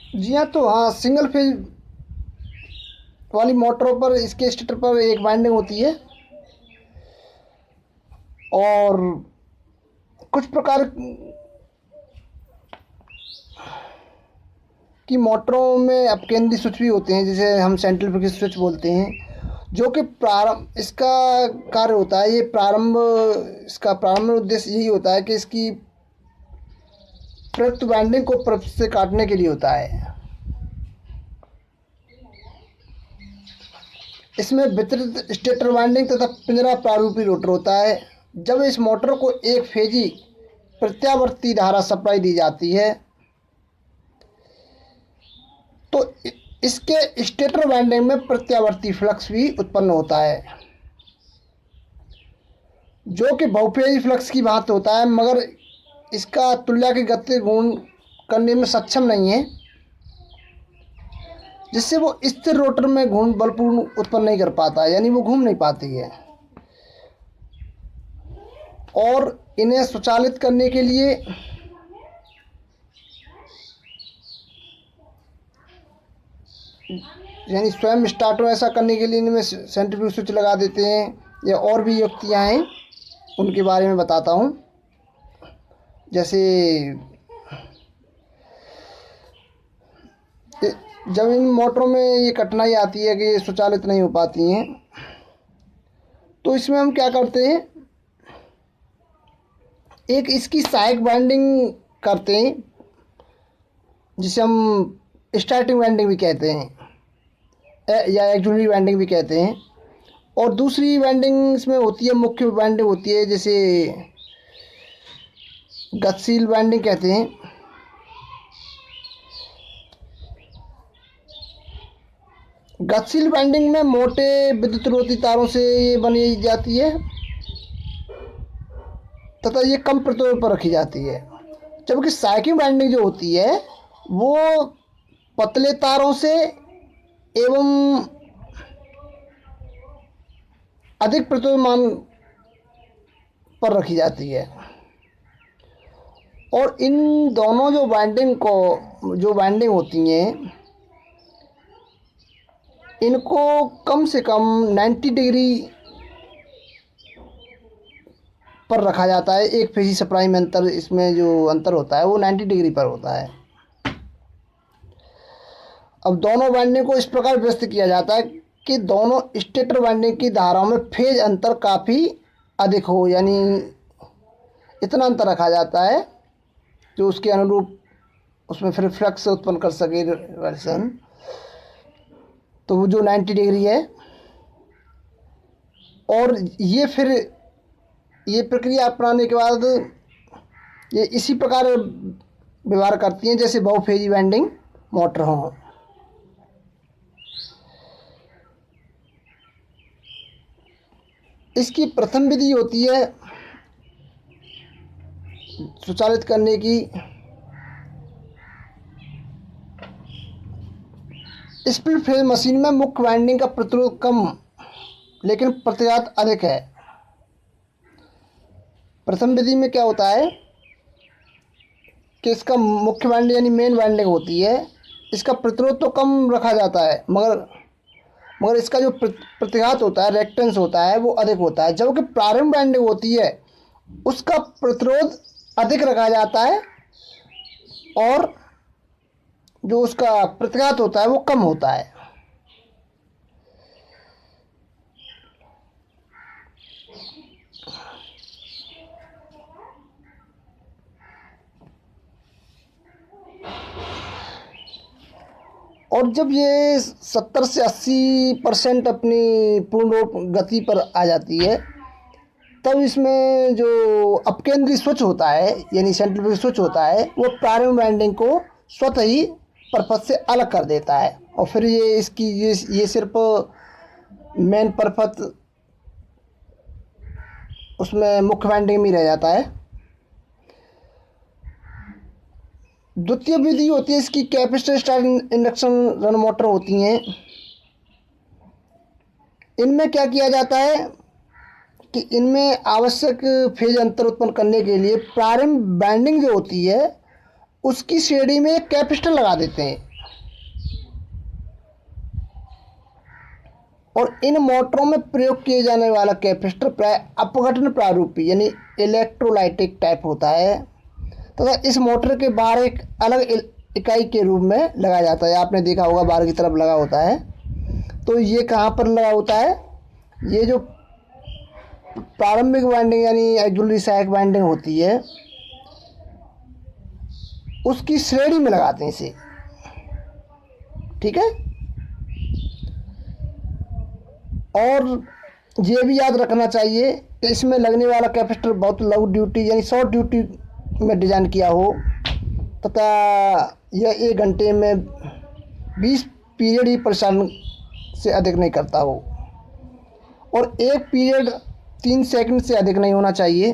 जी हाँ, तो हाँ, सिंगल फेज वाली मोटरों पर इसके स्टेटर पर एक वाइंडिंग होती है और कुछ प्रकार की मोटरों में अपकेंद्री स्विच भी होते हैं, जिसे हम सेंट्रीफ्यूगल स्विच बोलते हैं, जो कि प्रारंभ इसका कार्य होता है, इसका प्रारंभ उद्देश्य यही होता है कि इसकी प्रयुक्त वाइंडिंग को परत से काटने के लिए होता है। इसमें वितरित स्टेटर वाइंडिंग तथा पिंजरा प्रारूपी रोटर होता है। जब इस मोटर को एक फेजी प्रत्यावर्ती धारा सप्लाई दी जाती है तो इसके स्टेटर वाइंडिंग में प्रत्यावर्ती फ्लक्स भी उत्पन्न होता है, जो कि बहुफेजी फ्लक्स की भांति होता है, मगर इसका तुल्य की गति गुण करने में सक्षम नहीं है, जिससे वो स्थिर रोटर में घूर्ण बलपूर्ण उत्पन्न नहीं कर पाता है, यानी वो घूम नहीं पाती है। और इन्हें स्वचालित करने के लिए यानी स्वयं स्टार्ट ऐसा करने के लिए इनमें सेंट्रीफ्यूज स्विच लगा देते हैं, या और भी युक्तियाँ हैं, उनके बारे में बताता हूँ। जैसे जब इन मोटरों में ये कठिनाई आती है कि ये स्वचालित नहीं हो पाती हैं, तो इसमें हम क्या करते हैं, एक इसकी सहायक वाइंडिंग करते हैं, जिसे हम स्टार्टिंग वाइंडिंग भी कहते हैं या एक्जुलरी वाइंडिंग भी कहते हैं। और दूसरी वाइंडिंग इसमें होती है, मुख्य वाइंडिंग होती है, जैसे गतिशील वाइंडिंग कहते हैं। गतिशील वाइंडिंग में मोटे विद्युत रोधी तारों से ये बनी जाती है तथा ये कम प्रतिरोध पर रखी जाती है, जबकि सहायक वाइंडिंग जो होती है वो पतले तारों से एवं अधिक प्रतिरोध मान पर रखी जाती है। और इन दोनों जो वाइंडिंग होती हैं, इनको कम से कम 90 डिग्री पर रखा जाता है। एक फेजी सप्लाई में इसमें जो अंतर होता है वो 90 डिग्री पर होता है। अब दोनों वाइंडिंग को इस प्रकार व्यस्त किया जाता है कि दोनों स्टेटर वाइंडिंग की धाराओं में फेज अंतर काफ़ी अधिक हो, यानी इतना अंतर रखा जाता है जो उसके अनुरूप उसमें फिर फ्लक्स उत्पन्न कर सके रिवर्सन। तो वो जो 90 डिग्री है, और ये प्रक्रिया अपनाने के बाद ये इसी प्रकार व्यवहार करती हैं जैसे बहुफेजी वाइंडिंग मोटर हों। इसकी प्रथम विधि होती है स्वचालित करने की। स्प्लिट फेज मशीन में मुख्य वाइंडिंग का प्रतिरोध कम लेकिन प्रतिघात अधिक है। प्रथम विधि में क्या होता है कि इसका मुख्य वाइंडिंग यानी मेन वाइंडिंग होती है, इसका प्रतिरोध तो कम रखा जाता है, मगर इसका जो प्रतिघात होता है, रिएक्टेंस होता है, वो अधिक होता है। जबकि प्रारंभ वाइंडिंग होती है उसका प्रतिरोध अधिक रखा जाता है और जो उसका प्रतिघात होता है वो कम होता है। और जब ये 70 से 80% अपनी पूर्ण गति पर आ जाती है, तब इसमें जो अपकेंद्री स्विच होता है यानी सेंट्रीफ्यूगल स्विच होता है, वो प्रारंभ वाइंडिंग को स्वतः ही परपथ से अलग कर देता है, और फिर ये सिर्फ मेन परपथ उसमें मुख्य वाइंडिंग में रह जाता है। द्वितीय विधि होती है इसकी capacitor start induction run motor होती हैं। इनमें क्या किया जाता है कि इनमें आवश्यक फेज अंतर उत्पन्न करने के लिए प्रारंभ वाइंडिंग जो होती है उसकी श्रेणी में एक कैपेसिटर लगा देते हैं, और इन मोटरों में प्रयोग किए जाने वाला कैपेसिटर प्राय अपघटन प्रारूपी यानी इलेक्ट्रोलाइटिक टाइप होता है तथा इस मोटर के बाहर एक अलग इकाई के रूप में लगाया जाता है। आपने देखा होगा बाहर की तरफ लगा होता है। तो ये कहाँ पर लगा होता है? ये जो प्रारंभिक वाइंडिंग यानी एक्जुलरी सहायक वाइंडिंग होती है उसकी श्रेणी में लगाते हैं इसे। ठीक है। और ये भी याद रखना चाहिए कि इसमें लगने वाला कैपेसिटर बहुत लो ड्यूटी यानी शॉर्ट ड्यूटी में डिज़ाइन किया हो तथा यह 1 घंटे में 20 पीरियड ही प्रसारण से अधिक नहीं करता हो और एक पीरियड 3 सेकंड से अधिक नहीं होना चाहिए।